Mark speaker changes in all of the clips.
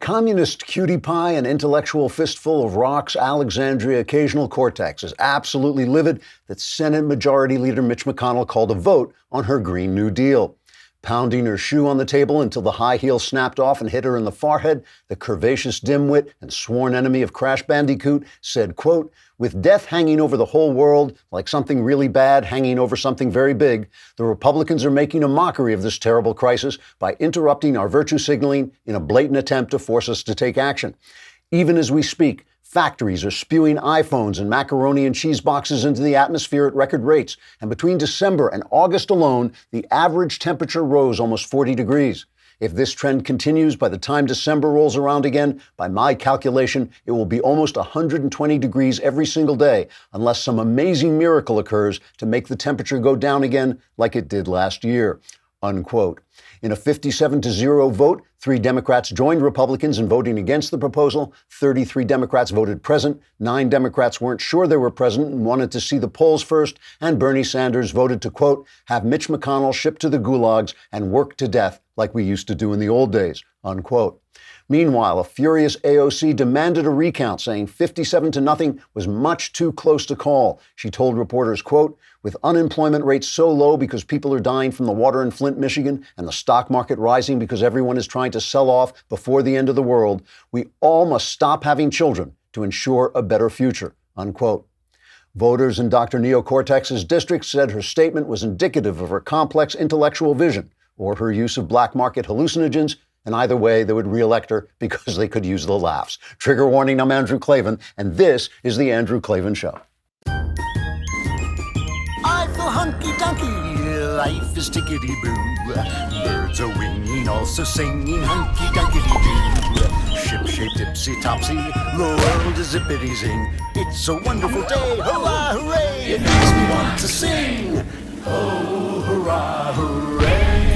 Speaker 1: Communist cutie pie and intellectual fistful of rocks, Alexandria occasional cortex is absolutely livid that Senate Majority Leader Mitch McConnell called a vote on her Green New Deal. Pounding her shoe on the table until the high heel snapped off and hit her in the forehead, the curvaceous dimwit and sworn enemy of Crash Bandicoot said, quote, "With death hanging over the whole world, like something really bad hanging over something very big, the Republicans are making a mockery of this terrible crisis by interrupting our virtue signaling in a blatant attempt to force us to take action. Even as we speak, factories are spewing iPhones and macaroni and cheese boxes into the atmosphere at record rates. And between December and August alone, the average temperature rose almost 40 degrees. If this trend continues, by the time December rolls around again, by my calculation, it will be almost 120 degrees every single day, unless some amazing miracle occurs to make the temperature go down again like it did last year." Unquote. In a 57-0 vote, 3 Democrats joined Republicans in voting against the proposal. 33 Democrats voted present. 9 Democrats weren't sure they were present and wanted to see the polls first. And Bernie Sanders voted to, quote, "have Mitch McConnell shipped to the gulags and worked to death like we used to do in the old days," unquote. Meanwhile, a furious AOC demanded a recount, saying 57-0 was much too close to call. She told reporters, quote, "With unemployment rates so low because people are dying from the water in Flint, Michigan, and the stock market rising because everyone is trying to sell off before the end of the world, we all must stop having children to ensure a better future," unquote. Voters in Dr. Neocortex's district said her statement was indicative of her complex intellectual vision or her use of black market hallucinogens. And either way, they would reelect her because they could use the laughs. Trigger warning, I'm Andrew Klavan, and this is The Andrew Klavan Show.
Speaker 2: I feel hunky-dunky, life is tickety-boo. Birds are winging, also singing hunky-dunky-doo. Ship-shaped, ipsy-topsy, the world is zippity-zing. It's a wonderful day, hurrah, hooray! It makes me want to sing. Oh, hurrah, hooray!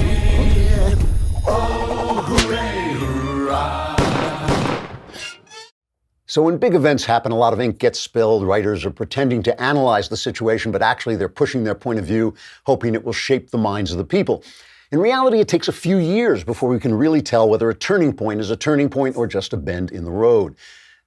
Speaker 2: Oh, hooray, hurrah!
Speaker 1: So when big events happen, a lot of ink gets spilled. Writers are pretending to analyze the situation, but actually they're pushing their point of view, hoping it will shape the minds of the people. In reality, it takes a few years before we can really tell whether a turning point is a turning point or just a bend in the road.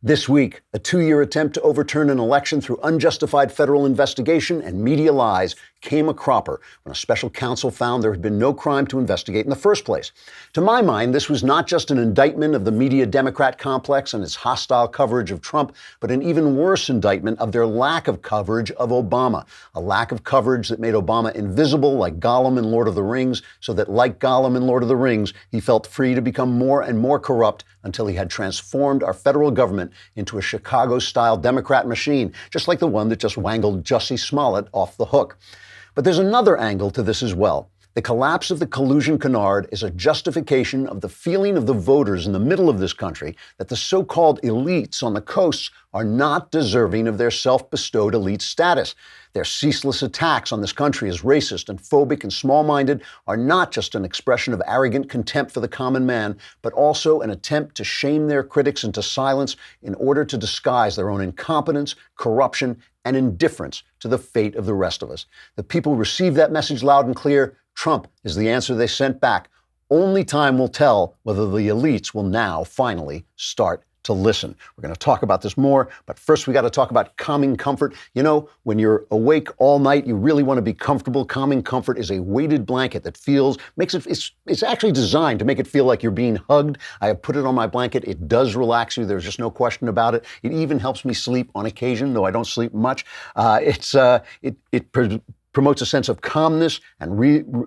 Speaker 1: This week, a 2-year attempt to overturn an election through unjustified federal investigation and media lies came a cropper when a special counsel found there had been no crime to investigate in the first place. To my mind, this was not just an indictment of the media Democrat complex and its hostile coverage of Trump, but an even worse indictment of their lack of coverage of Obama, a lack of coverage that made Obama invisible like Gollum in Lord of the Rings, so that like Gollum in Lord of the Rings, he felt free to become more and more corrupt until he had transformed our federal government into a Chicago-style Democrat machine, just like the one that just wangled Jussie Smollett off the hook. But there's another angle to this as well. The collapse of the collusion canard is a justification of the feeling of the voters in the middle of this country that the so-called elites on the coasts are not deserving of their self-bestowed elite status. Their ceaseless attacks on this country as racist and phobic and small-minded are not just an expression of arrogant contempt for the common man, but also an attempt to shame their critics into silence in order to disguise their own incompetence, corruption, and indifference to the fate of the rest of us. The people receive that message loud and clear. Trump is the answer they sent back. Only time will tell whether the elites will now finally start to listen. We're going to talk about this more, but first we got to talk about calming comfort. You know, when you're awake all night, you really want to be comfortable. Calming comfort is a weighted blanket that it's actually designed to make it feel like you're being hugged. I have put it on my blanket. It does relax you. There's just no question about it. It even helps me sleep on occasion, though I don't sleep much. It promotes a sense of calmness and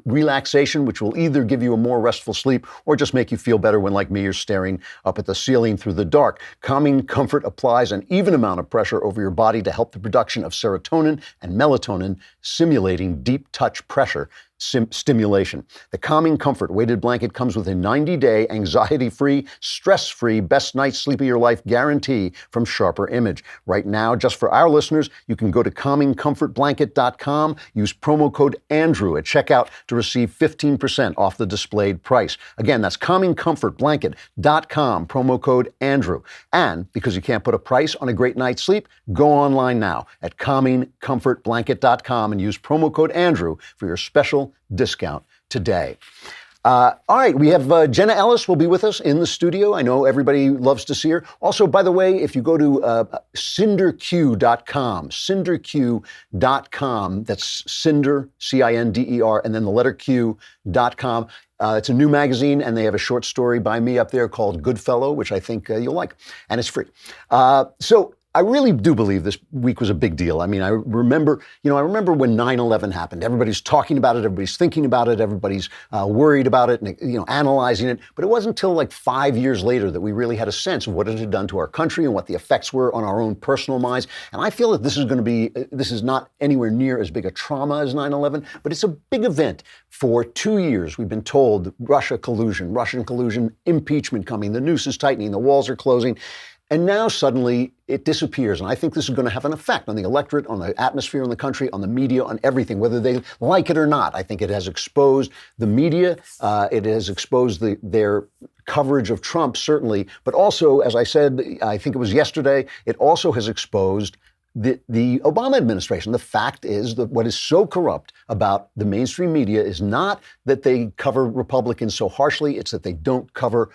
Speaker 1: relaxation, which will either give you a more restful sleep or just make you feel better when, like me, you're staring up at the ceiling through the dark. Calming comfort applies an even amount of pressure over your body to help the production of serotonin and melatonin, simulating deep touch pressure stimulation. The Calming Comfort weighted blanket comes with a 90-day, anxiety-free, stress-free, best night's sleep of your life guarantee from Sharper Image. Right now, just for our listeners, you can go to calmingcomfortblanket.com, use promo code Andrew at checkout to receive 15% off the displayed price. Again, that's calmingcomfortblanket.com, promo code Andrew. And because you can't put a price on a great night's sleep, go online now at calmingcomfortblanket.com and use promo code Andrew for your special discount today. All right, we have Jenna Ellis will be with us in the studio. I know everybody loves to see her. Also, by the way, if you go to cinderq.com, cinderq.com, that's Cinder, C-I-N-D-E-R, and then the letter Q.com. It's a new magazine, and they have a short story by me up there called Goodfellow, which I think you'll like, and it's free. So I really do believe this week was a big deal. I mean, I remember when 9/11 happened. Everybody's talking about it. Everybody's thinking about it. Everybody's worried about it and, analyzing it. But it wasn't until like 5 years later that we really had a sense of what it had done to our country and what the effects were on our own personal minds. And I feel that this is not anywhere near as big a trauma as 9/11, but it's a big event. For 2 years, we've been told Russian collusion, impeachment coming, the noose is tightening, the walls are closing. And now suddenly it disappears. And I think this is going to have an effect on the electorate, on the atmosphere in the country, on the media, on everything, whether they like it or not. I think it has exposed the media. It has exposed their coverage of Trump, certainly. But also, as I said, I think it was yesterday, it also has exposed the Obama administration. The fact is that what is so corrupt about the mainstream media is not that they cover Republicans so harshly, it's that they don't cover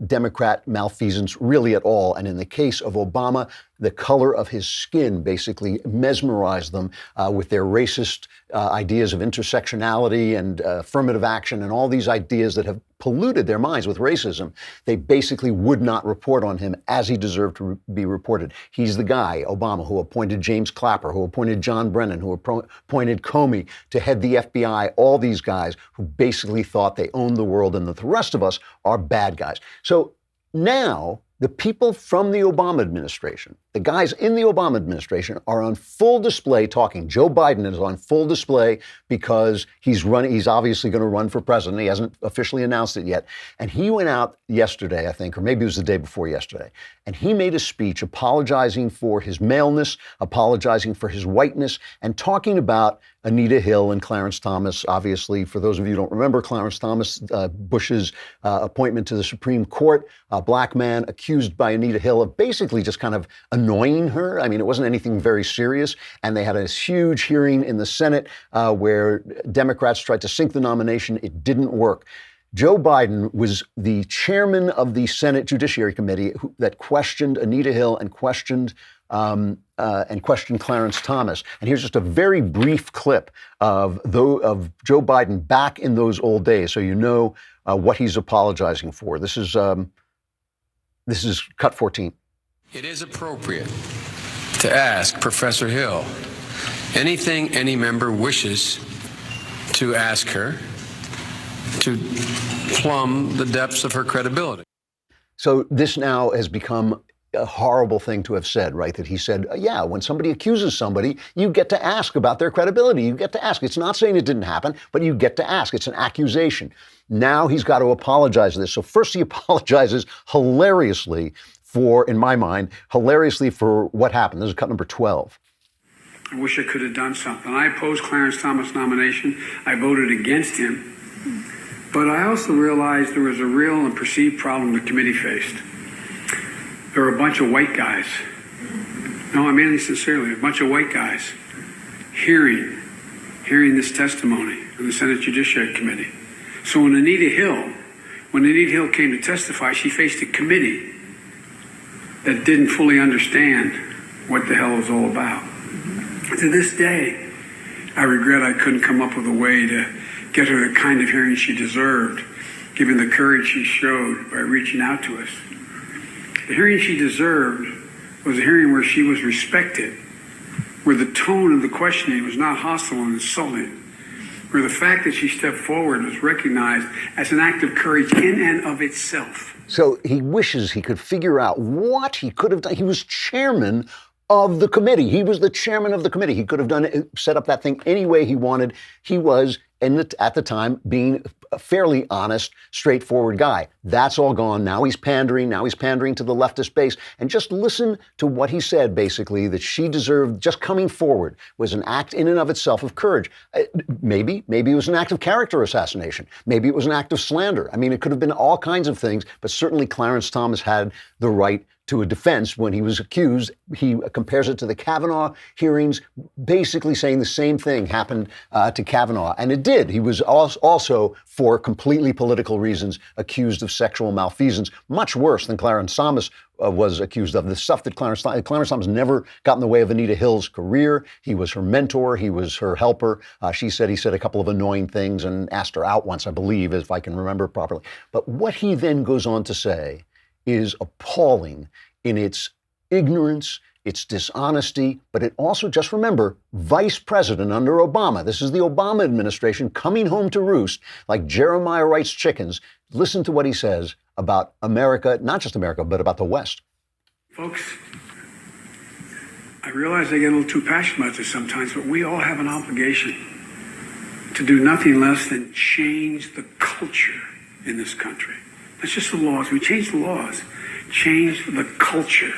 Speaker 1: Democrat malfeasance really at all. And in the case of Obama, the color of his skin basically mesmerized them with their racist ideas of intersectionality and affirmative action and all these ideas that have polluted their minds with racism. They basically would not report on him as he deserved to be reported. He's the guy, Obama, who appointed James Clapper, who appointed John Brennan, who appointed Comey to head the FBI, all these guys who basically thought they owned the world and that the rest of us are bad guys. So now the people from the Obama administration, the guys in the Obama administration are on full display talking. Joe Biden is on full display because he's obviously going to run for president. He hasn't officially announced it yet. And he went out yesterday, I think, or maybe it was the day before yesterday, and he made a speech apologizing for his maleness, apologizing for his whiteness, and talking about Anita Hill and Clarence Thomas. Obviously, for those of you who don't remember, Clarence Thomas, Bush's appointment to the Supreme Court, a black man accused by Anita Hill of basically just kind of annoying her. I mean, it wasn't anything very serious. And they had this huge hearing in the Senate where Democrats tried to sink the nomination. It didn't work. Joe Biden was the chairman of the Senate Judiciary Committee that questioned Anita Hill and questioned Clarence Thomas. And here's just a very brief clip of Joe Biden back in those old days, so you know what he's apologizing for. This is cut 14.
Speaker 3: It is appropriate to ask Professor Hill anything any member wishes to ask her to plumb the depths of her credibility.
Speaker 1: So this now has become a horrible thing to have said, right? That he said, yeah, when somebody accuses somebody, you get to ask about their credibility. You get to ask. It's not saying it didn't happen, but you get to ask. It's an accusation. Now he's got to apologize for this. So first he apologizes hilariously in my mind, for what happened. This is cut number 12.
Speaker 4: I wish I could have done something. I opposed Clarence Thomas' nomination. I voted against him. But I also realized there was a real and perceived problem the committee faced. There were a bunch of white guys. No, I mean it sincerely. A bunch of white guys hearing this testimony in the Senate Judiciary Committee. So when Anita Hill came to testify, she faced a committee that didn't fully understand what the hell it was all about. To this day, I regret I couldn't come up with a way to get her the kind of hearing she deserved, given the courage she showed by reaching out to us. The hearing she deserved was a hearing where she was respected, where the tone of the questioning was not hostile and insulting, where the fact that she stepped forward was recognized as an act of courage in and of itself.
Speaker 1: So he wishes he could figure out what he could have done. He was chairman of the committee. He was the chairman of the committee. He could have done it, set up that thing any way he wanted. He was, at the time, being a fairly honest, straightforward guy. That's all gone. Now he's pandering. Now he's pandering to the leftist base. And just listen to what he said, basically, that she deserved. Just coming forward was an act in and of itself of courage. Maybe it was an act of character assassination. Maybe it was an act of slander. I mean, it could have been all kinds of things, but certainly Clarence Thomas had the right to a defense when he was accused. He compares it to the Kavanaugh hearings, basically saying the same thing happened to Kavanaugh. And it did. He was also, for completely political reasons, accused of sexual malfeasance, much worse than Clarence Thomas was accused of. The stuff that Clarence Thomas never got in the way of Anita Hill's career. He was her mentor. He was her helper. She said he said a couple of annoying things and asked her out once, I believe, if I can remember properly. But what he then goes on to say is appalling in its ignorance, its dishonesty, but it also, just remember, vice president under Obama. This is the Obama administration coming home to roost like Jeremiah Wright's chickens. Listen to what he says about America, not just America, but about the West.
Speaker 4: Folks, I realize I get a little too passionate about this sometimes, but we all have an obligation to do nothing less than change the culture in this country. That's just the laws. We change the laws. Change the culture.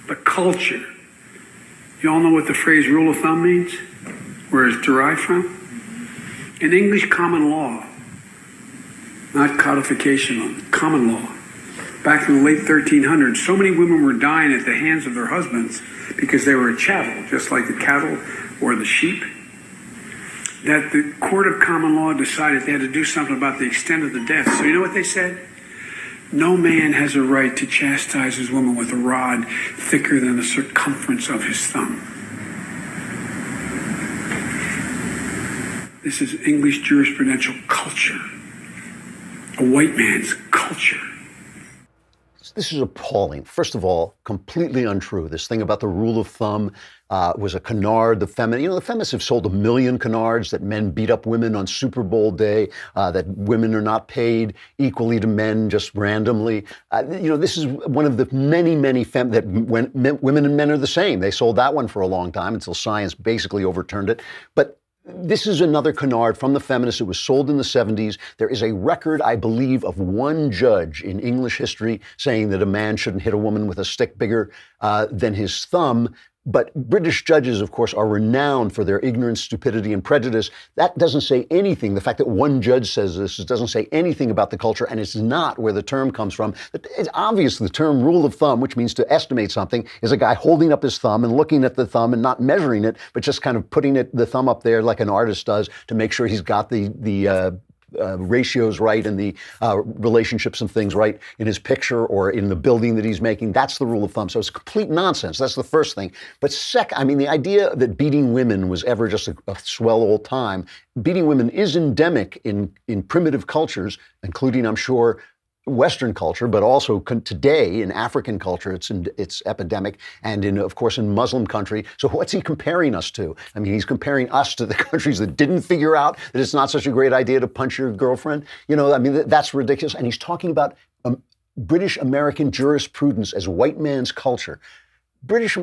Speaker 4: The culture. You all know what the phrase rule of thumb means? Where it's derived from? In English common law. Not codification, common law. Back in the late 1300s, so many women were dying at the hands of their husbands because they were a chattel, just like the cattle or the sheep, that the court of common law decided they had to do something about the extent of the death. So you know what they said? No man has a right to chastise his woman with a rod thicker than the circumference of his thumb. This is English jurisprudential culture. A white man's culture.
Speaker 1: This is appalling. First of all, completely untrue. This thing about the rule of thumb was a canard. The feminists have sold 1 million canards that men beat up women on Super Bowl day, that women are not paid equally to men just randomly. This is one of the many that women and men are the same. They sold that one for a long time until science basically overturned it. But this is another canard from the feminists. It was sold in the 70s. There is a record, I believe, of one judge in English history saying that a man shouldn't hit a woman with a stick bigger than his thumb. But British judges, of course, are renowned for their ignorance, stupidity, and prejudice. That doesn't say anything. The fact that one judge says this doesn't say anything about the culture, and it's not where the term comes from. It's obvious the term rule of thumb, which means to estimate something, is a guy holding up his thumb and looking at the thumb and not measuring it, but just kind of putting the thumb up there like an artist does to make sure he's got the ratios right and the relationships and things right in his picture or in the building that he's making. That's the rule of thumb. So it's complete nonsense. That's the first thing. But second, the idea that beating women was ever just a swell old time, beating women is endemic in primitive cultures, including, I'm sure, Western culture, but also today in African culture, it's epidemic, and of course in Muslim country. So what's he comparing us to? He's comparing us to the countries that didn't figure out that it's not such a great idea to punch your girlfriend. That's ridiculous. And he's talking about British American jurisprudence as white man's culture. British,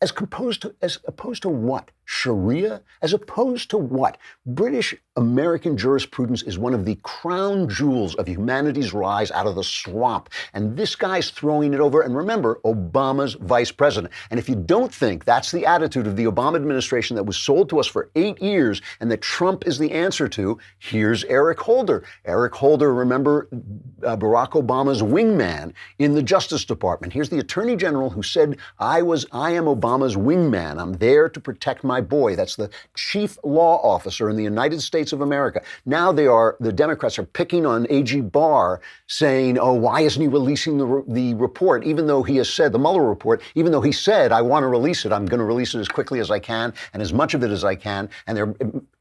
Speaker 1: as opposed to what? Sharia? As opposed to what? British American jurisprudence is one of the crown jewels of humanity's rise out of the swamp. And this guy's throwing it over. And remember, Obama's vice president. And if you don't think that's the attitude of the Obama administration that was sold to us for 8 years and that Trump is the answer to, here's Eric Holder. Eric Holder, remember, Barack Obama's wingman in the Justice Department. Here's the Attorney General who said, I am Obama's wingman. I'm there to protect my boy. That's the chief law officer in the United States of America. Now the Democrats are picking on A.G. Barr, saying, oh, why isn't he releasing the report, even though he has said, the Mueller report, even though he said, I want to release it, I'm going to release it as quickly as I can and as much of it as I can. And they're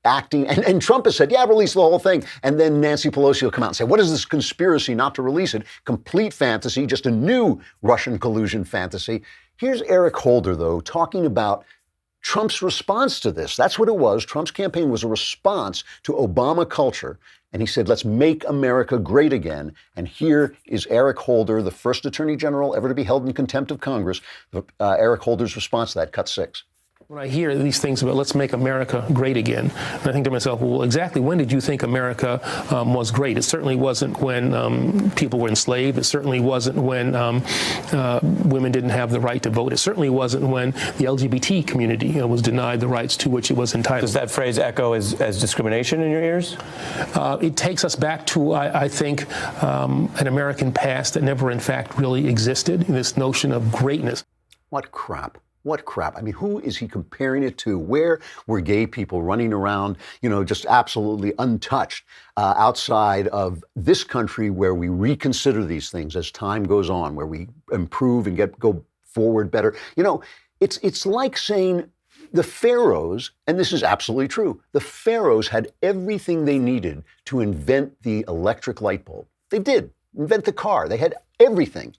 Speaker 1: acting, and Trump has said, yeah, release the whole thing. And then Nancy Pelosi will come out and say, what is this conspiracy not to release it? Complete fantasy, just a new Russian collusion fantasy. Here's Eric Holder, though, talking about Trump's response to this. That's what it was. Trump's campaign was a response to Obama culture. And he said, let's make America great again. And here is Eric Holder, the first attorney general ever to be held in contempt of Congress. Eric Holder's response to that, cut 6.
Speaker 5: When I hear these things about let's make America great again, and I think to myself, well, exactly when did you think America was great? It certainly wasn't when people were enslaved. It certainly wasn't when women didn't have the right to vote. It certainly wasn't when the LGBT community was denied the rights to which it was entitled.
Speaker 6: Does that phrase echo as discrimination in your ears?
Speaker 5: It takes us back to, I think, an American past that never, in fact, really existed, this notion of greatness.
Speaker 1: What crap. What crap. I mean, who is he comparing it to? Where were gay people running around, just absolutely untouched outside of this country where we reconsider these things as time goes on, where we improve and go forward better? It's like saying the pharaohs, and this is absolutely true, the pharaohs had everything they needed to invent the electric light bulb. They did invent the car. They had everything.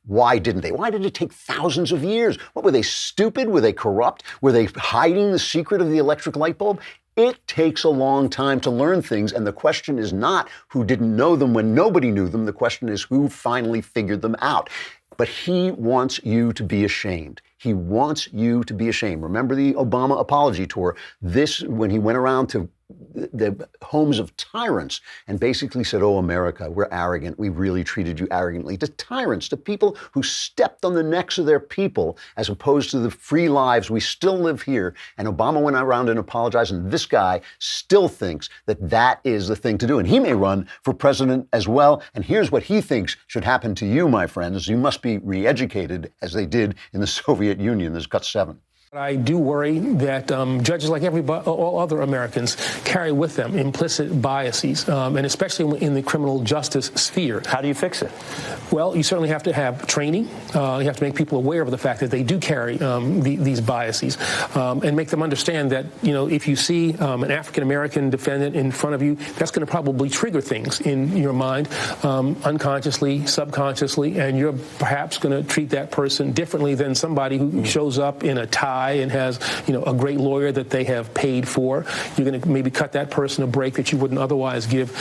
Speaker 1: Why didn't they? Why did it take thousands of years? What, were they stupid? Were they corrupt? Were they hiding the secret of the electric light bulb? It takes a long time to learn things, and the question is not who didn't know them when nobody knew them. The question is who finally figured them out. But he wants you to be ashamed. He wants you to be ashamed. Remember the Obama apology tour? When he went around to the homes of tyrants and basically said, oh, America, we're arrogant. We really treated you arrogantly. To tyrants, to people who stepped on the necks of their people as opposed to the free lives we still live here. And Obama went around and apologized. And this guy still thinks that that is the thing to do. And he may run for president as well. And here's what he thinks should happen to you, my friends. You must be re-educated as they did in the Soviet Union. There's got 7.
Speaker 5: I do worry that judges, like all other Americans, carry with them implicit biases, and especially in the criminal justice sphere.
Speaker 6: How do you fix it?
Speaker 5: Well, you certainly have to have training. You have to make people aware of the fact that they do carry these biases, and make them understand that, if you see an African-American defendant in front of you, that's going to probably trigger things in your mind, unconsciously, subconsciously, and you're perhaps going to treat that person differently than somebody who shows up in a tie and has, a great lawyer that they have paid for. You're going to maybe cut that person a break that you wouldn't otherwise give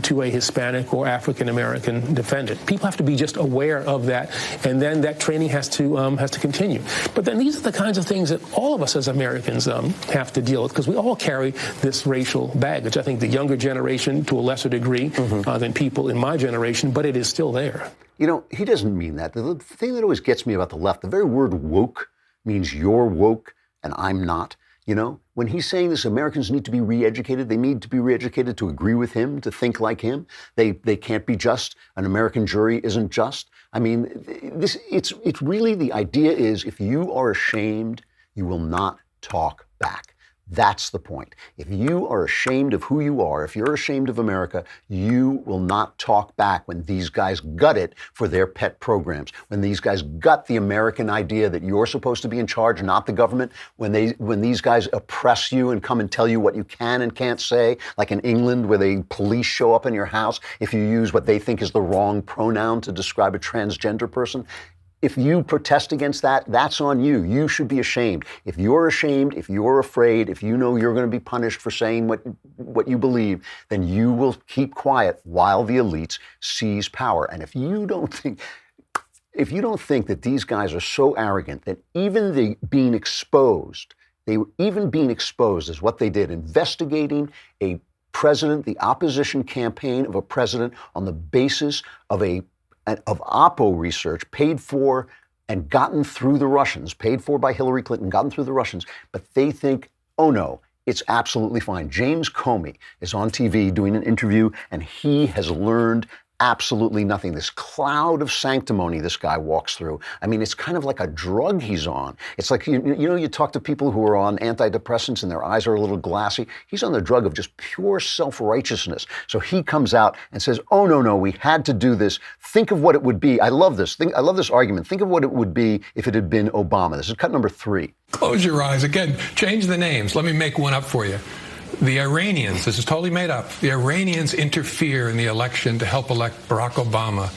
Speaker 5: to a Hispanic or African-American defendant. People have to be just aware of that, and then that training has to continue. But then these are the kinds of things that all of us as Americans have to deal with, because we all carry this racial baggage. I think the younger generation to a lesser degree than people in my generation, but it is still there.
Speaker 1: He doesn't mean that. The thing that always gets me about the left, the very word woke means you're woke and I'm not. When he's saying this, Americans need to be re-educated. They need to be re-educated to agree with him, to think like him. They can't be just. An American jury isn't just. I mean, it's really, the idea is if you are ashamed, you will not talk back. That's the point. If you are ashamed of who you are, if you're ashamed of America, you will not talk back when these guys gut it for their pet programs, when these guys gut the American idea that you're supposed to be in charge, not the government, when these guys oppress you and come and tell you what you can and can't say, like in England where the police show up in your house if you use what they think is the wrong pronoun to describe a transgender person. If you protest against that, that's on you. You should be ashamed. If you're ashamed, if you're afraid, if you know you're going to be punished for saying what you believe, then you will keep quiet while the elites seize power. And if you don't think that these guys are so arrogant that even being exposed as what they did, investigating a president, the opposition campaign of a president on the basis of Oppo research paid for and gotten through the Russians, paid for by Hillary Clinton, gotten through the Russians, but they think, oh no, it's absolutely fine. James Comey is on TV doing an interview, and he has learned absolutely nothing. This cloud of sanctimony this guy walks through. I mean, it's kind of like a drug he's on. It's like, you talk to people who are on antidepressants and their eyes are a little glassy. He's on the drug of just pure self-righteousness. So he comes out and says, oh, no, we had to do this. Think of what it would be. I love this. I love this argument. Think of what it would be if it had been Obama. This is cut number 3.
Speaker 3: Close your eyes. Again, change the names. Let me make one up for you. The Iranians, this is totally made up, the Iranians interfere in the election to help elect Barack Obama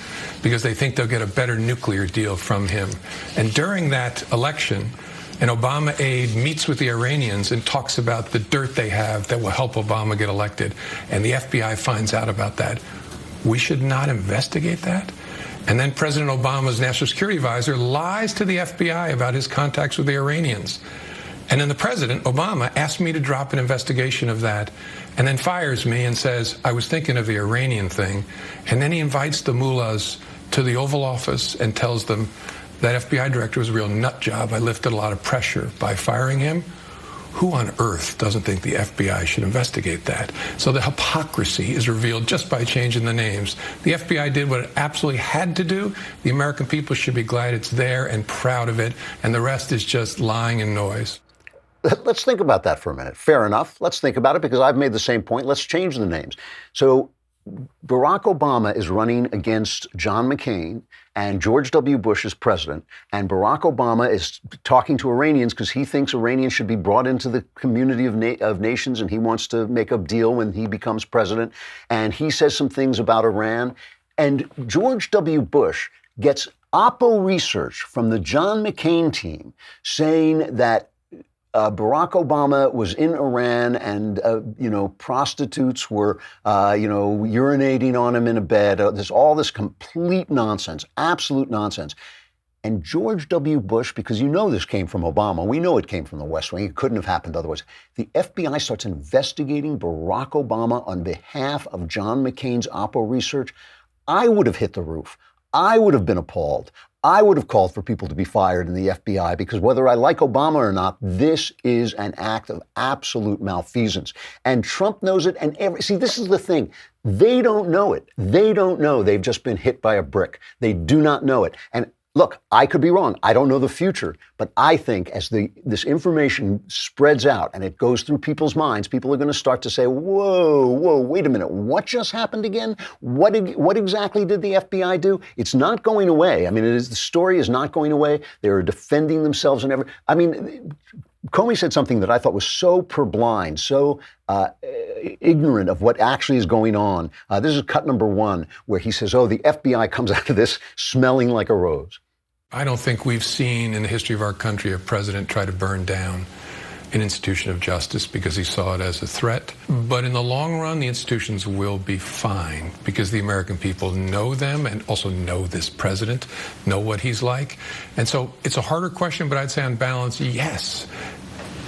Speaker 3: because they think they'll get a better nuclear deal from him. And during that election, an Obama aide meets with the Iranians and talks about the dirt they have that will help Obama get elected. And the FBI finds out about that. We should not investigate that? And then President Obama's national security advisor lies to the FBI about his contacts with the Iranians. And then the president, Obama, asked me to drop an investigation of that and then fires me and says, I was thinking of the Iranian thing. And then he invites the mullahs to the Oval Office and tells them that FBI director was a real nut job. I lifted a lot of pressure by firing him. Who on earth doesn't think the FBI should investigate that? So the hypocrisy is revealed just by changing the names. The FBI did what it absolutely had to do. The American people should be glad it's there and proud of it. And the rest is just lying and noise.
Speaker 1: Let's think about that for a minute. Fair enough. Let's think about it because I've made the same point. Let's change the names. So Barack Obama is running against John McCain and George W. Bush is president. And Barack Obama is talking to Iranians because he thinks Iranians should be brought into the community of nations and he wants to make a deal when he becomes president. And he says some things about Iran. And George W. Bush gets Oppo research from the John McCain team saying that Barack Obama was in Iran and, prostitutes were, urinating on him in a bed. There's all this complete nonsense, absolute nonsense. And George W. Bush, because this came from Obama, we know it came from the West Wing, it couldn't have happened otherwise. The FBI starts investigating Barack Obama on behalf of John McCain's Oppo research. I would have hit the roof. I would have been appalled. I would have called for people to be fired in the FBI because whether I like Obama or not, this is an act of absolute malfeasance. And Trump knows it. And this is the thing. They don't know it. They don't know. They've just been hit by a brick. They do not know it. And look, I could be wrong. I don't know the future. But I think as this information spreads out and it goes through people's minds, people are going to start to say, whoa, wait a minute. What just happened again? What exactly did the FBI do? It's not going away. The story is not going away. They're defending themselves and Comey said something that I thought was so purblind, so ignorant of what actually is going on. This is cut number 1, where he says, the FBI comes out of this smelling like a rose.
Speaker 3: I don't think we've seen in the history of our country a president try to burn down an institution of justice because he saw it as a threat. But in the long run, the institutions will be fine because the American people know them and also know this president, know what he's like. And so it's a harder question, but I'd say on balance, yes.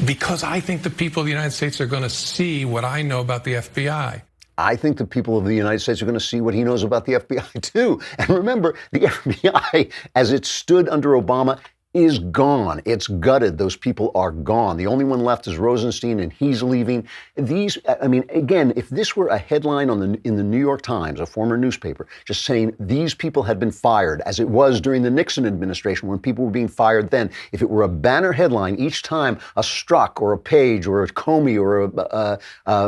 Speaker 3: Because I think the people of the United States are going to see what I know about the FBI.
Speaker 1: I think the people of the United States are going to see what he knows about the FBI, too. And remember, the FBI, as it stood under Obama, is gone. It's gutted. Those people are gone. The only one left is Rosenstein, and he's leaving. Again, if this were a headline in the New York Times, a former newspaper, just saying these people had been fired, as it was during the Nixon administration when people were being fired then, if it were a banner headline each time a Strzok or a Page or a Comey or a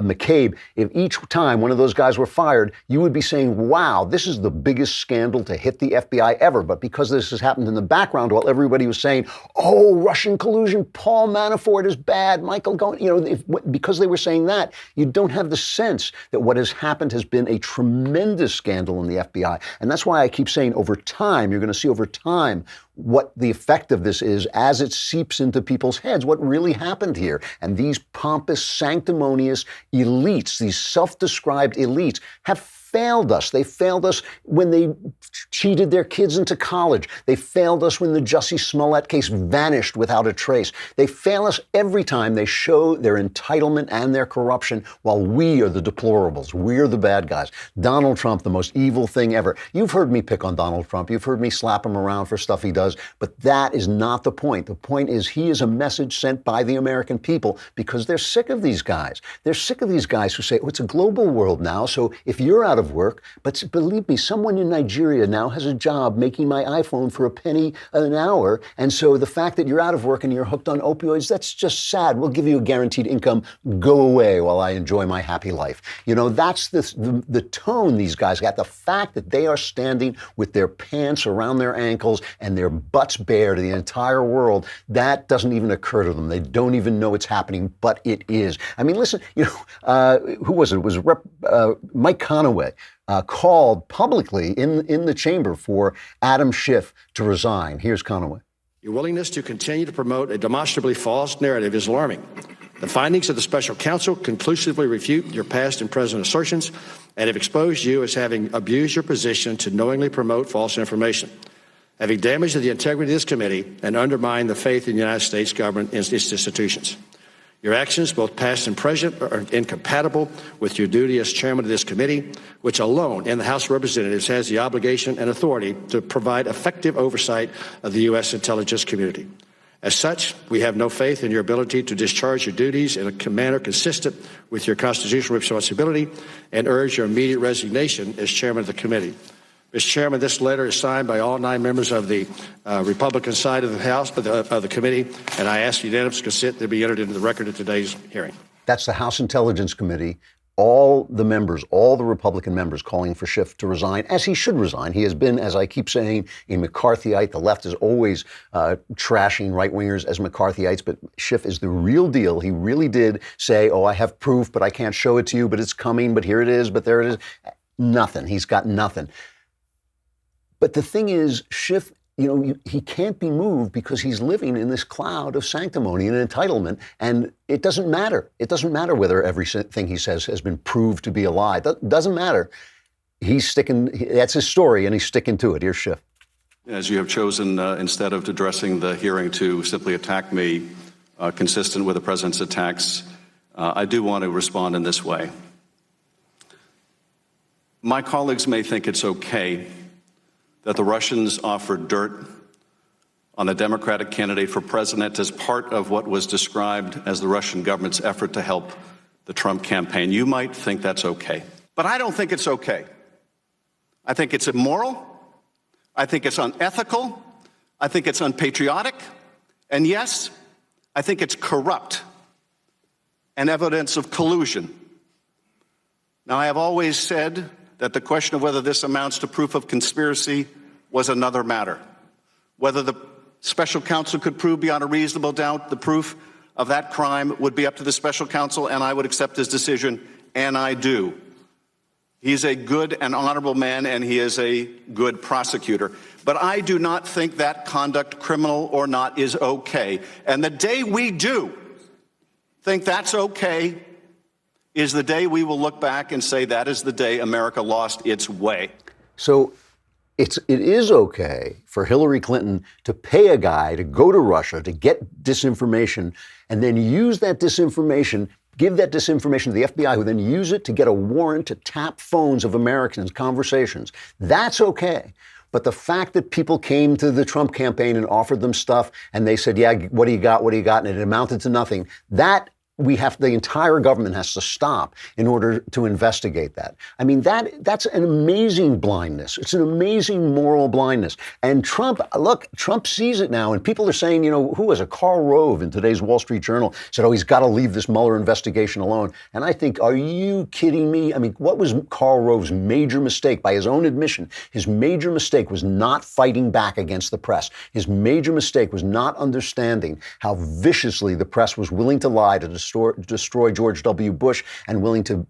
Speaker 1: McCabe, if each time one of those guys were fired, you would be saying, wow, this is the biggest scandal to hit the FBI ever. But because this has happened in the background while everybody was saying, Russian collusion, Paul Manafort is bad, Michael Cohen, because they were saying that, you don't have the sense that what has happened has been a tremendous scandal in the FBI. And that's why I keep saying over time, you're going to see over time what the effect of this is as it seeps into people's heads, what really happened here. And these pompous, sanctimonious elites, these self-described elites, have failed us. They failed us when they cheated their kids into college. They failed us when the Jussie Smollett case vanished without a trace. They fail us every time they show their entitlement and their corruption while we are the deplorables. We're the bad guys. Donald Trump, the most evil thing ever. You've heard me pick on Donald Trump. You've heard me slap him around for stuff he does, but that is not the point. The point is he is a message sent by the American people because they're sick of these guys. They're sick of these guys who say, it's a global world now, so if you're out of work, but believe me, someone in Nigeria now has a job making my iPhone for a penny an hour. And so the fact that you're out of work and you're hooked on opioids, that's just sad. We'll give you a guaranteed income. Go away while I enjoy my happy life. That's the tone these guys got. The fact that they are standing with their pants around their ankles and their butts bare to the entire world, that doesn't even occur to them. They don't even know it's happening, but it is. Listen, who was it? It was Mike Conaway. Called publicly in the chamber for Adam Schiff to resign. Here's Conaway.
Speaker 7: Your willingness to continue to promote a demonstrably false narrative is alarming. The findings of the special counsel conclusively refute your past and present assertions and have exposed you as having abused your position to knowingly promote false information. having damaged the integrity of this committee and undermined the faith in the United States government and its institutions. Your actions, both past and present, are incompatible with your duty as chairman of this committee, which alone in the House of Representatives has the obligation and authority to provide effective oversight of the U.S. intelligence community. As such, we have no faith in your ability to discharge your duties in a manner consistent with your constitutional responsibility and urge your immediate resignation as chairman of the committee. Mr. Chairman, this letter is signed by all 9 members of the Republican side of the House, of the committee, and I ask unanimous consent to be entered into the record of today's hearing.
Speaker 1: That's the House Intelligence Committee. All the members, all the Republican members calling for Schiff to resign, as he should resign. He has been, as I keep saying, a McCarthyite. The left is always trashing right-wingers as McCarthyites, but Schiff is the real deal. He really did say, oh, I have proof, but I can't show it to you, but it's coming, but here it is, but there it is. Nothing. He's got nothing. But the thing is, Schiff, he can't be moved because he's living in this cloud of sanctimony and entitlement, and it doesn't matter. It doesn't matter whether everything he says has been proved to be a lie. It doesn't matter. He's sticking, that's his story, and he's sticking to it. Here's Schiff.
Speaker 8: As you have chosen, instead of addressing the hearing, to simply attack me, consistent with the president's attacks, I do want to respond in this way. My colleagues may think it's okay that the Russians offered dirt on the Democratic candidate for president as part of what was described as the Russian government's effort to help the Trump campaign. You might think that's okay, but I don't think it's okay. I think it's immoral. I think it's unethical. I think it's unpatriotic. And yes, I think it's corrupt and evidence of collusion. Now, I have always said that the question of whether this amounts to proof of conspiracy was another matter. Whether the special counsel could prove beyond a reasonable doubt the proof of that crime would be up to the special counsel, and I would accept his decision, and I do. He's a good and honorable man, and he is a good prosecutor. But I do not think that conduct, criminal or not, is okay. And the day we do think that's okay is the day we will look back and say that is the day America lost its way.
Speaker 1: So it is okay for Hillary Clinton to pay a guy to go to Russia to get disinformation and then use that disinformation, give that disinformation to the FBI, who then use it to get a warrant to tap phones of Americans' conversations. That's okay. But the fact that people came to the Trump campaign and offered them stuff and they said, yeah, what do you got? What do you got? And it amounted to nothing. That the entire government has to stop in order to investigate that. I mean, that's an amazing blindness. It's an amazing moral blindness. And Trump sees it now. And people are saying, who was it? Karl Rove in today's Wall Street Journal said, he's got to leave this Mueller investigation alone. And I think, are you kidding me? I mean, what was Karl Rove's major mistake? By his own admission, his major mistake was not fighting back against the press. His major mistake was not understanding how viciously the press was willing to lie to destroy George W. Bush and willing to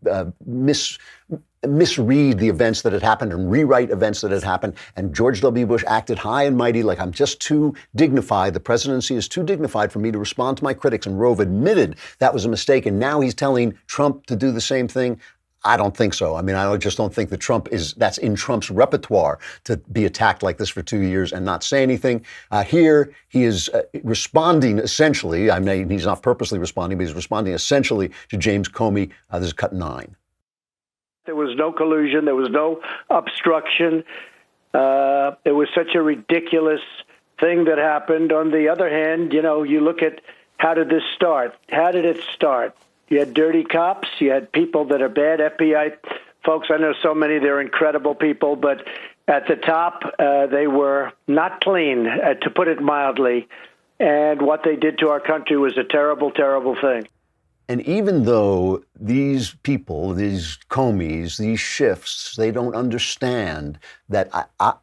Speaker 1: misread the events that had happened and rewrite events that had happened. And George W. Bush acted high and mighty, like I'm just too dignified. The presidency is too dignified for me to respond to my critics. And Rove admitted that was a mistake. And now he's telling Trump to do the same thing. I don't think so. I mean, I just don't think that that's in Trump's repertoire to be attacked like this for 2 years and not say anything. Here, he is responding essentially. I mean, he's not purposely responding, but he's responding essentially to James Comey. This is cut 9.
Speaker 9: There was no collusion. There was no obstruction. It was such a ridiculous thing that happened. On the other hand, you look at how did this start? How did it start? You had dirty cops. You had people that are bad. FBI folks, I know so many. They're incredible people. But at the top, they were not clean, to put it mildly. And what they did to our country was a terrible, terrible thing.
Speaker 1: And even though these people, these Comeys, these Schiffs, they don't understand that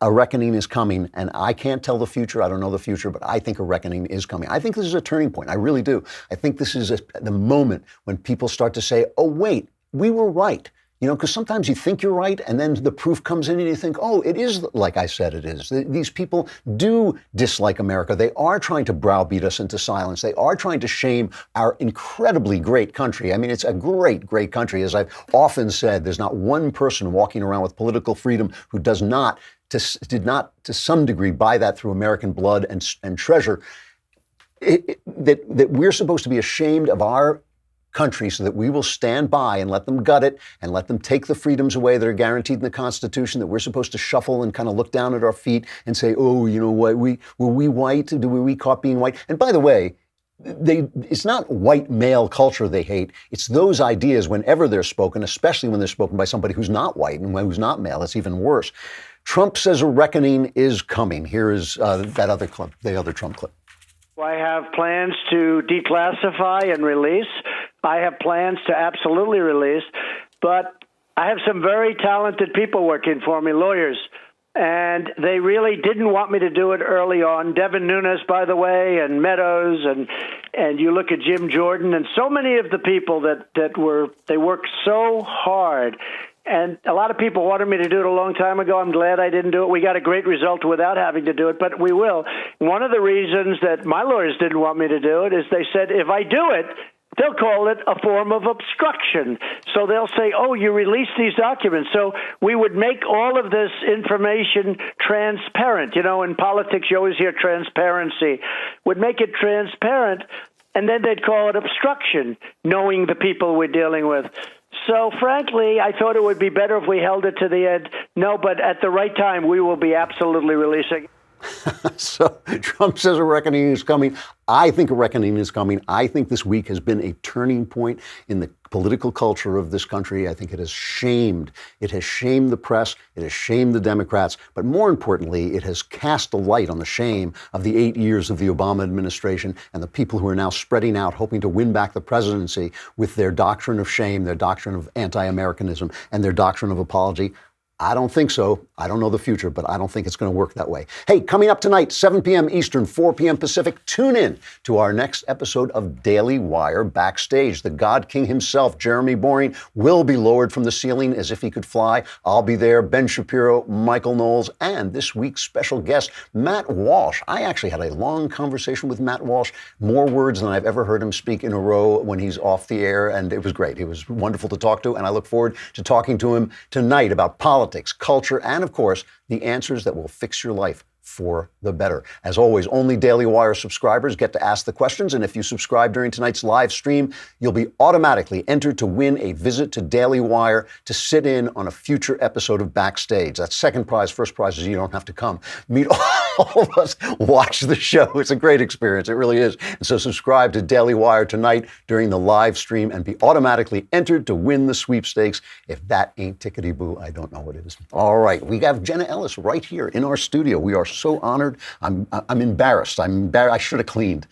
Speaker 1: a reckoning is coming, and I can't tell the future, I don't know the future, but I think a reckoning is coming. I think this is a turning point. I really do. I think this is the moment when people start to say, oh, wait, we were right. Because sometimes you think you're right, and then the proof comes in and you think, oh, it is like I said it is. These people do dislike America. They are trying to browbeat us into silence. They are trying to shame our incredibly great country. I mean, it's a great, great country. As I've often said, there's not one person walking around with political freedom who does not did not to some degree buy that through American blood and treasure, that we're supposed to be ashamed of our country so that we will stand by and let them gut it and let them take the freedoms away that are guaranteed in the Constitution, that we're supposed to shuffle and kind of look down at our feet and say, oh, you know what, were we white? Were we caught being white? And by the way, it's not white male culture they hate. It's those ideas whenever they're spoken, especially when they're spoken by somebody who's not white and who's not male. It's even worse. Trump says a reckoning is coming. Here is the other Trump clip.
Speaker 9: I have plans to declassify and release. I have plans to absolutely release. But I have some very talented people working for me, lawyers. And they really didn't want me to do it early on. Devin Nunes, by the way, and Meadows, and you look at Jim Jordan, and so many of the people they worked so hard. And a lot of people wanted me to do it a long time ago. I'm glad I didn't do it. We got a great result without having to do it, but we will. One of the reasons that my lawyers didn't want me to do it is they said, if I do it, they'll call it a form of obstruction. So they'll say, oh, you released these documents. So we would make all of this information transparent. You know, in politics, you always hear transparency. Would make it transparent, and then they'd call it obstruction, knowing the people we're dealing with. So, frankly, I thought it would be better if we held it to the end. No, but at the right time, we will be absolutely releasing.
Speaker 1: So Trump says a reckoning is coming. I think a reckoning is coming. I think this week has been a turning point in the political culture of this country. I think it has shamed the press. It has shamed the Democrats. But more importantly, it has cast a light on the shame of the 8 years of the Obama administration and the people who are now spreading out, hoping to win back the presidency with their doctrine of shame, their doctrine of anti-Americanism, and their doctrine of apology. I don't think so. I don't know the future, but I don't think it's going to work that way. Hey, coming up tonight, 7 p.m. Eastern, 4 p.m. Pacific, tune in to our next episode of Daily Wire Backstage. The God King himself, Jeremy Boring, will be lowered from the ceiling as if he could fly. I'll be there, Ben Shapiro, Michael Knowles, and this week's special guest, Matt Walsh. I actually had a long conversation with Matt Walsh, more words than I've ever heard him speak in a row when he's off the air, and it was great. He was wonderful to talk to, and I look forward to talking to him tonight about politics, culture, and of course, the answers that will fix your life for the better. As always, only Daily Wire subscribers get to ask the questions, and if you subscribe during tonight's live stream, you'll be automatically entered to win a visit to Daily Wire to sit in on a future episode of Backstage. That's second prize. First prize is you don't have to come. Meet all of us, watch the show. It's a great experience. It really is. And so subscribe to Daily Wire tonight during the live stream and be automatically entered to win the sweepstakes. If that ain't tickety-boo, I don't know what it is. All right. We have Jenna Ellis right here in our studio. We are so honored. I'm embarrassed. I should have cleaned.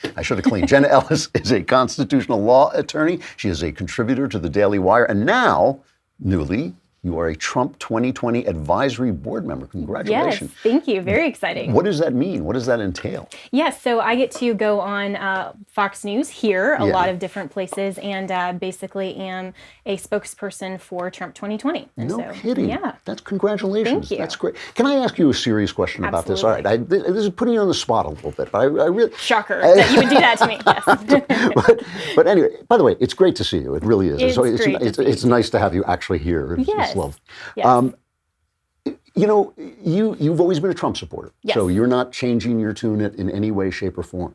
Speaker 1: Jenna Ellis is a constitutional law attorney. She is a contributor to the Daily Wire. And now, newly, you are a Trump 2020 advisory board member. Congratulations.
Speaker 10: Yes, thank you. Very exciting.
Speaker 1: What does that mean? What does that entail?
Speaker 10: Yes, so I get to go on Fox News here, a lot of different places, and basically am a spokesperson for Trump 2020. And
Speaker 1: no kidding. Yeah. That's congratulations.
Speaker 10: Thank you.
Speaker 1: That's great. Can I ask you a serious question about this? All right. This is putting you on the spot a little bit, but I really...
Speaker 10: Shocker that you would do that to me. Yes.
Speaker 1: but anyway, by the way, it's great to see you. It really is. It's nice to have you actually here.
Speaker 10: Yes.
Speaker 1: Love.
Speaker 10: Yes.
Speaker 1: You know, you've always been a Trump supporter,
Speaker 10: yes.
Speaker 1: So you're not changing your tune in any way, shape, or form.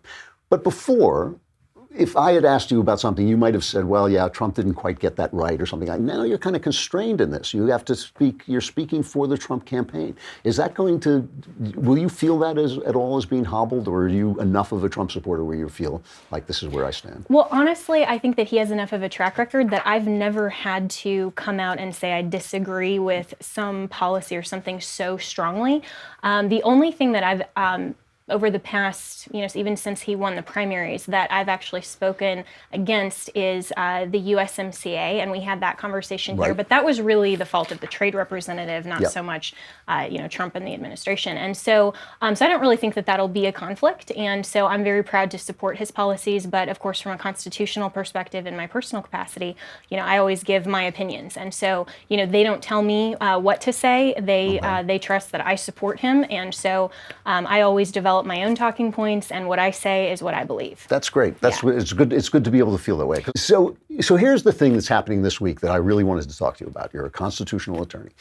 Speaker 1: But before, if I had asked you about something, you might have said, well, yeah, Trump didn't quite get that right or something. Now you're kind of constrained in this. You have to speak, you're speaking for the Trump campaign. Is that will you feel that at all as being hobbled, or are you enough of a Trump supporter where you feel like this is where I stand?
Speaker 10: Well, honestly, I think that he has enough of a track record that I've never had to come out and say I disagree with some policy or something so strongly. The only thing that I've over the past, even since he won the primaries, that I've actually spoken against is the USMCA, and we had that conversation here. But that was really the fault of the trade representative, not so much, Trump and the administration. And so I don't really think that that'll be a conflict. And so I'm very proud to support his policies. But of course, from a constitutional perspective, in my personal capacity, I always give my opinions. And so, they don't tell me what to say. They trust that I support him. And so I always develop my own talking points, and what I say is what I believe. That's great.
Speaker 1: It's good. It's good to be able to feel that way. So here's the thing that's happening this week that I really wanted to talk to you about. You're a constitutional attorney.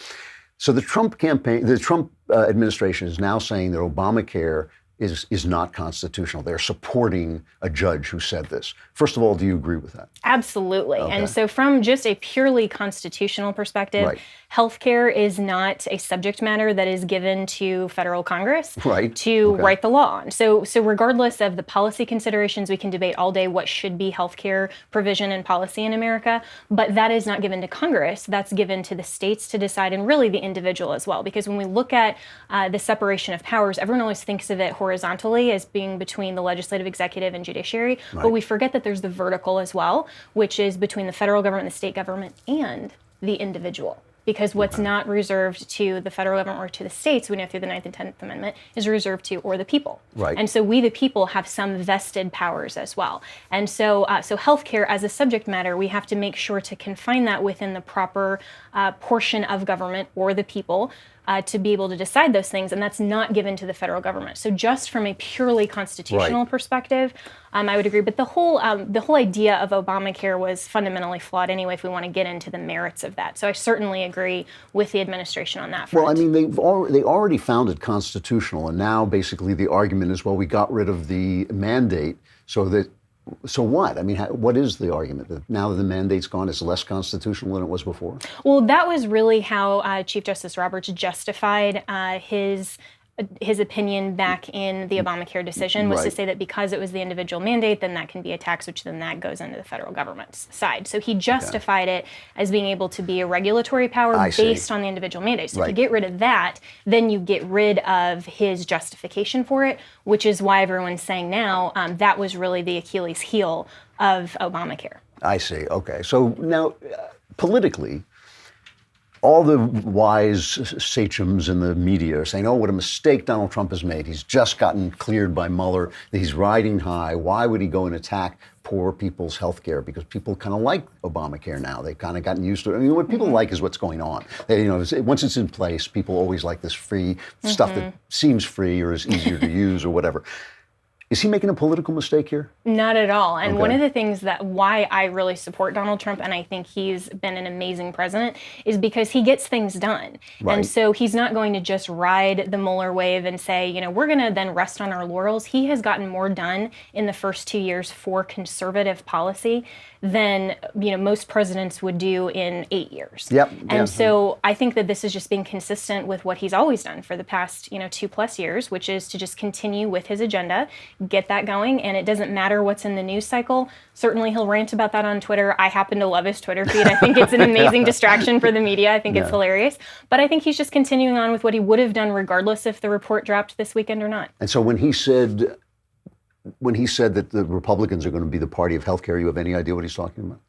Speaker 1: So the Trump campaign, the Trump administration is now saying that Obamacare is not constitutional. They're supporting a judge who said this. First of all, do you agree with that?
Speaker 10: Absolutely.
Speaker 1: Okay.
Speaker 10: And so from just a purely constitutional perspective,
Speaker 1: Right.
Speaker 10: healthcare is not a subject matter that is given to federal Congress
Speaker 1: Right.
Speaker 10: to
Speaker 1: Okay.
Speaker 10: write the law on. So regardless of the policy considerations, we can debate all day what should be healthcare provision and policy in America, but that is not given to Congress. That's given to the states to decide, and really the individual as well. Because when we look at the separation of powers, everyone always thinks of it horizontally as being between the legislative, executive, and judiciary, but we forget that there's the vertical as well, which is between the federal government, the state government, and the individual. Because what's not reserved to the federal government or to the states, we know through the 9th and 10th Amendment, is reserved to or the people.
Speaker 1: Right.
Speaker 10: And so we, the people, have some vested powers as well. And so healthcare as a subject matter, we have to make sure to confine that within the proper portion of government or the people to be able to decide those things, and that's not given to the federal government. So just from a purely constitutional perspective, I would agree. But the whole idea of Obamacare was fundamentally flawed anyway, if we want to get into the merits of that. So I certainly agree with the administration on that front.
Speaker 1: Well, I mean, they already found it constitutional, and now basically the argument is, well, we got rid of the mandate, so what? I mean, what is the argument? That now that the mandate's gone, it's less constitutional than it was before?
Speaker 10: Well, that was really how Chief Justice Roberts justified his opinion back in the Obamacare decision, was to say that because it was the individual mandate, then that can be a tax, which then that goes into the federal government's side. So he justified it as being able to be a regulatory power based on the individual mandate. So if you get rid of that, then you get rid of his justification for it, which is why everyone's saying now that was really the Achilles heel of Obamacare.
Speaker 1: I see. Okay. So now, politically, all the wise sachems in the media are saying, oh, what a mistake Donald Trump has made. He's just gotten cleared by Mueller. He's riding high. Why would he go and attack poor people's health care? Because people kind of like Obamacare now. They've kind of gotten used to it. I mean, what people like is what's going on. Once it's in place, people always like this free stuff that seems free or is easier to use or whatever. Is he making a political mistake here?
Speaker 10: Not at all. And one of the things why I really support Donald Trump, and I think he's been an amazing president, is because he gets things done. Right. And so he's not going to just ride the Mueller wave and say, we're going to then rest on our laurels. He has gotten more done in the first 2 years for conservative policy than most presidents would do in 8 years. And so I think that this is just being consistent with what he's always done for the past 2+ years, which is to just continue with his agenda, get that going, and it doesn't matter what's in the news cycle. Certainly he'll rant about that on Twitter. I happen to love his Twitter feed. I think it's an amazing distraction for the media. I think it's hilarious. But I think he's just continuing on with what he would have done regardless if the report dropped this weekend or not.
Speaker 1: And so when he said that the Republicans are going to be the party of healthcare, you have any idea what he's talking about?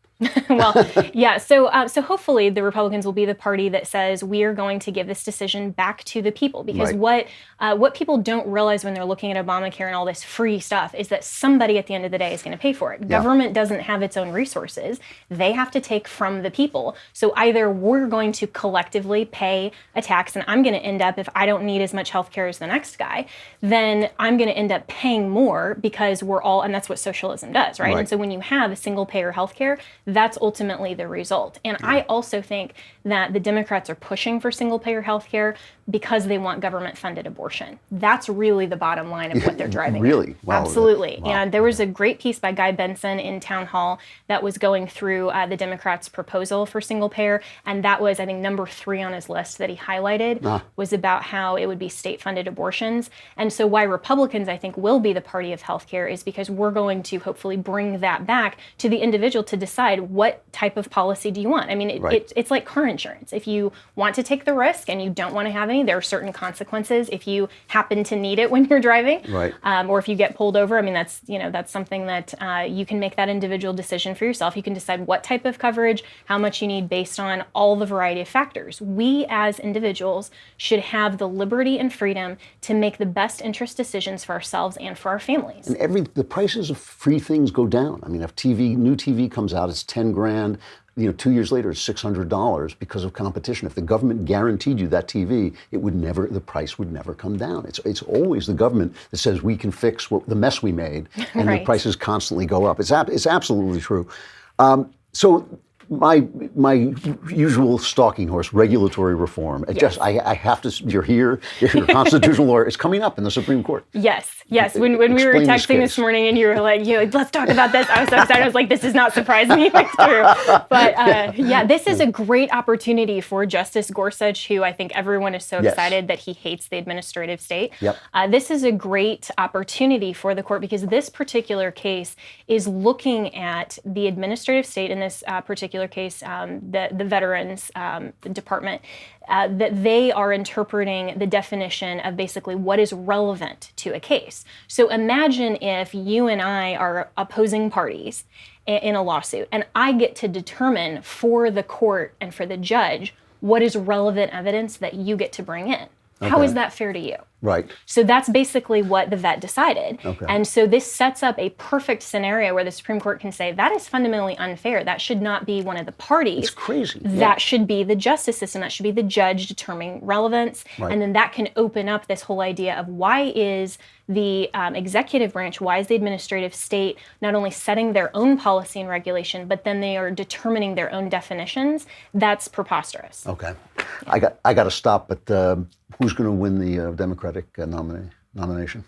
Speaker 10: Well, yeah. So hopefully the Republicans will be the party that says we are going to give this decision back to the people, because what people don't realize when they're looking at Obamacare and all this free stuff is that somebody at the end of the day is going to pay for it. Government doesn't have its own resources; they have to take from the people. So either we're going to collectively pay a tax, and I'm going to end up, if I don't need as much health care as the next guy, then I'm going to end up paying more because we're all, and that's what socialism does, right? And so when you have a single payer health care, that's ultimately the result. And I also think that the Democrats are pushing for single-payer health care because they want government-funded abortion. That's really the bottom line of what they're driving.
Speaker 1: Really? Wow.
Speaker 10: Absolutely. Wow. And there was a great piece by Guy Benson in Town Hall that was going through the Democrats' proposal for single-payer, and that was, I think, number 3 on his list that he highlighted was about how it would be state-funded abortions. And so why Republicans, I think, will be the party of health care is because we're going to hopefully bring that back to the individual to decide what type of policy do you want. I mean, it's like car insurance. If you want to take the risk and you don't want to have any, there are certain consequences if you happen to need it when you're driving, or if you get pulled over. I mean, that's something that you can make that individual decision for yourself. You can decide what type of coverage, how much you need based on all the variety of factors. We as individuals should have the liberty and freedom to make the best interest decisions for ourselves and for our families.
Speaker 1: And the prices of free things go down. I mean, if new TV comes out, it's $10,000. 2 years later, it's $600 because of competition. If the government guaranteed you that TV, the price would never come down. It's always the government that says we can fix the mess we made, and the prices constantly go up. It's absolutely true. So my usual stalking horse, regulatory reform. I have to. You're here. You're a constitutional lawyer. It's coming up in the Supreme Court.
Speaker 10: Yes. When we were texting this morning, and you were like, let's talk about this. I was so excited. I was like, this does not surprise me. It's true. But this is a great opportunity for Justice Gorsuch, who I think everyone is so excited that he hates the administrative state.
Speaker 1: Yep.
Speaker 10: This is a great opportunity for the court because this particular case is looking at the administrative state in this particular case, the Veterans Department, that they are interpreting the definition of basically what is relevant to a case. So imagine if you and I are opposing parties in a lawsuit, and I get to determine for the court and for the judge what is relevant evidence that you get to bring in. Okay. How is that fair to you?
Speaker 1: Right.
Speaker 10: So that's basically what the vet decided.
Speaker 1: Okay.
Speaker 10: And so this sets up a perfect scenario where the Supreme Court can say, that is fundamentally unfair. That should not be one of the parties.
Speaker 1: It's crazy.
Speaker 10: That should be the justice system. That should be the judge determining relevance.
Speaker 1: Right.
Speaker 10: And then that can open up this whole idea of why is the executive branch, why is the administrative state not only setting their own policy and regulation, but then they are determining their own definitions? That's preposterous.
Speaker 1: Okay. I got to stop, but who's going to win the Democratic nomination?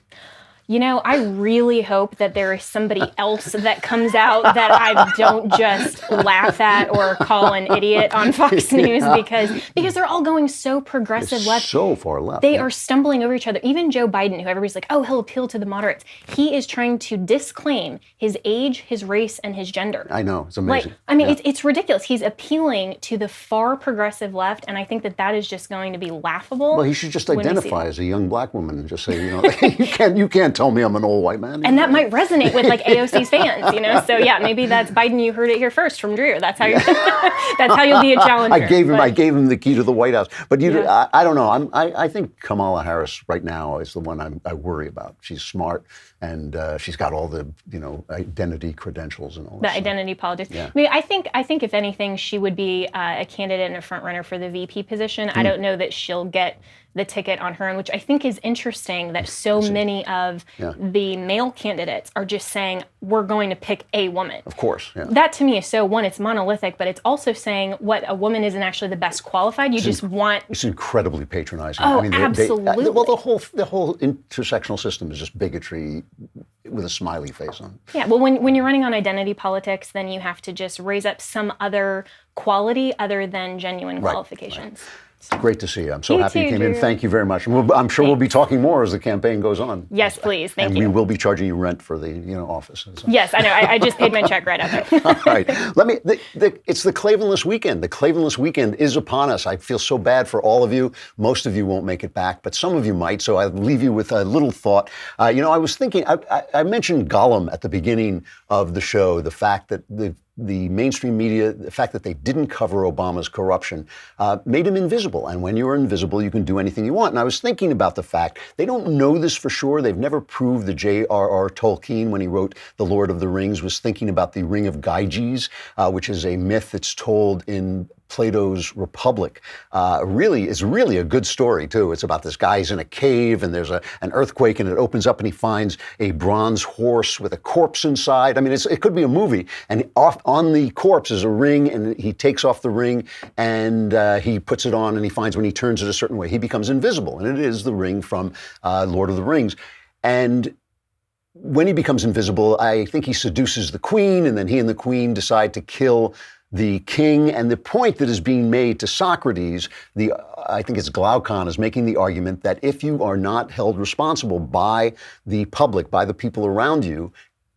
Speaker 10: I really hope that there is somebody else that comes out that I don't just laugh at or call an idiot on Fox News because they're all going so progressive left.
Speaker 1: So far left.
Speaker 10: They are stumbling over each other. Even Joe Biden, who everybody's like, he'll appeal to the moderates. He is trying to disclaim his age, his race, and his gender.
Speaker 1: I know. It's amazing.
Speaker 10: It's ridiculous. He's appealing to the far progressive left, and I think that is just going to be laughable.
Speaker 1: Well, he should just identify as a young black woman and just say, you can't tell me I'm an old white man.
Speaker 10: And that might resonate with AOC's fans, So maybe that's Biden. You heard it here first from Drew. That's how you'll be a challenger.
Speaker 1: I gave him the key to the White House. But I don't know. I think Kamala Harris right now is the one I worry about. She's smart and she's got all the identity credentials and all that.
Speaker 10: The identity politics.
Speaker 1: Yeah.
Speaker 10: I think if anything, she would be a candidate and a front runner for the VP position. I don't know that she'll get the ticket on her own, which I think is interesting that so many of the male candidates are just saying, we're going to pick a woman.
Speaker 1: Of course. Yeah.
Speaker 10: That to me is it's monolithic, but it's also saying what a woman isn't actually the best qualified. It's
Speaker 1: incredibly patronizing.
Speaker 10: Oh, absolutely.
Speaker 1: The whole intersectional system is just bigotry with a smiley face on it.
Speaker 10: Yeah, well, when you're running on identity politics, then you have to just raise up some other quality other than genuine qualifications.
Speaker 1: Right. Great to see you. I'm so happy you came in. Thank you very much. I'm sure we'll be talking more as the campaign goes on.
Speaker 10: Yes, please. Thank you.
Speaker 1: And we will be charging you rent for the office.
Speaker 10: Yes, I know. I just paid my check right out there.
Speaker 1: All right. It's the Klavanless weekend. The Klavanless weekend is upon us. I feel so bad for all of you. Most of you won't make it back, but some of you might. So I'll leave you with a little thought. I was thinking, I mentioned Gollum at the beginning of the show, the fact that the mainstream media, the fact that they didn't cover Obama's corruption, made him invisible. And when you're invisible, you can do anything you want. And I was thinking about the fact, they don't know this for sure. They've never proved that J.R.R. Tolkien, when he wrote The Lord of the Rings, was thinking about the Ring of Gyges, which is a myth that's told in Plato's Republic. Is really a good story, too. It's about this guy, he's in a cave, and there's an earthquake, and it opens up, and he finds a bronze horse with a corpse inside. I mean, it could be a movie. And on the corpse is a ring, and he takes off the ring, and he puts it on, and he finds when he turns it a certain way, he becomes invisible. And it is the ring from Lord of the Rings. And when he becomes invisible, I think he seduces the queen, and then he and the queen decide to kill the king. And the point that is being made to Socrates, I think it's Glaucon, is making the argument that if you are not held responsible by the public, by the people around you,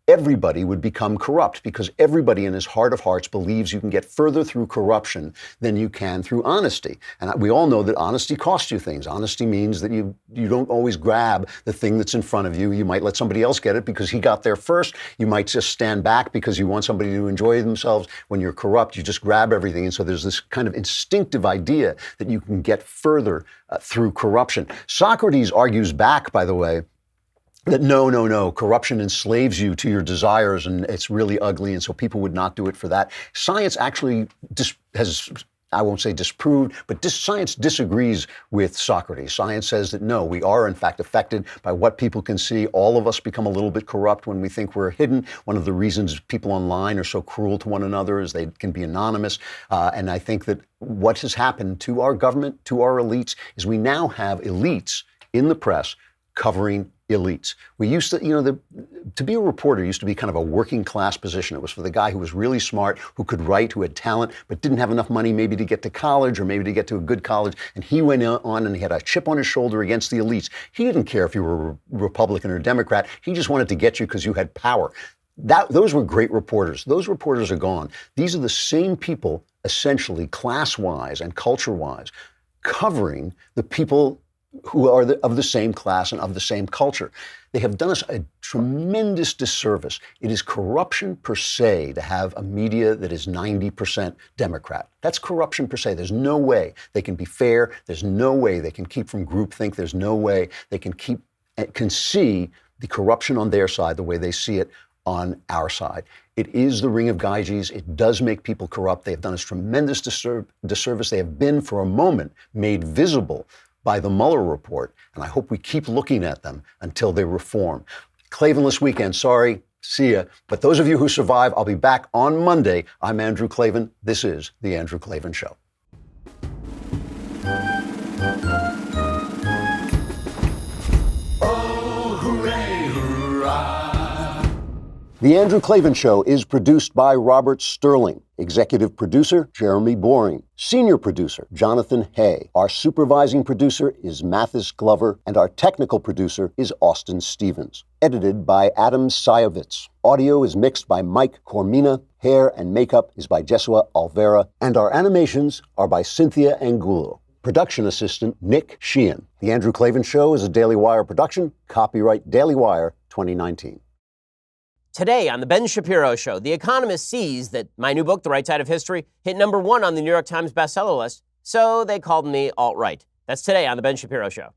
Speaker 1: everybody would become corrupt, because everybody in his heart of hearts believes you can get further through corruption than you can through honesty. And we all know that honesty costs you things. Honesty means that you don't always grab the thing that's in front of you. You might let somebody else get it because he got there first. You might just stand back because you want somebody to enjoy themselves. When you're corrupt, you just grab everything. And so there's this kind of instinctive idea that you can get further through corruption. Socrates argues back, by the way, that no, corruption enslaves you to your desires, and it's really ugly, and so people would not do it for that. Science actually has I won't say disproved, but science disagrees with Socrates. Science says that no, we are in fact affected by what people can see. All of us become a little bit corrupt when we think we're hidden. One of the reasons people online are so cruel to one another is they can be anonymous. And I think that what has happened to our government, to our elites, is we now have elites in the press covering elites. We used to, to be a reporter used to be kind of a working class position. It was for the guy who was really smart, who could write, who had talent, but didn't have enough money maybe to get to college or maybe to get to a good college. And he went on and he had a chip on his shoulder against the elites. He didn't care if you were a Republican or Democrat. He just wanted to get you because you had power. Those were great reporters. Those reporters are gone. These are the same people, essentially class-wise and culture-wise, covering the people who are of the same class and of the same culture. They have done us a tremendous disservice. It is corruption per se to have a media that is 90% Democrat. That's corruption per se. There's no way they can be fair. There's no way they can keep from groupthink. There's no way they can see the corruption on their side the way they see it on our side. It is the ring of Gyges. It does make people corrupt. They have done us tremendous disservice. They have been, for a moment, made visible by the Mueller report, and I hope we keep looking at them until they reform. Klavanless weekend, sorry, see ya. But those of you who survive, I'll be back on Monday. I'm Andrew Klavan. This is The Andrew Klavan Show.
Speaker 2: Oh, hooray, hurrah.
Speaker 1: The Andrew Klavan Show is produced by Robert Sterling. Executive producer, Jeremy Boring. Senior producer, Jonathan Hay. Our supervising producer is Mathis Glover, and our technical producer is Austin Stevens. Edited by Adam Sayevitz. Audio is mixed by Mike Cormina. Hair and makeup is by Jesua Alvera. And our animations are by Cynthia Angulo. Production assistant, Nick Sheehan. The Andrew Klavan Show is a Daily Wire production. Copyright Daily Wire 2019.
Speaker 11: Today on The Ben Shapiro Show, The Economist sees that my new book, The Right Side of History, hit #1 on the New York Times bestseller list, so they called me alt-right. That's today on The Ben Shapiro Show.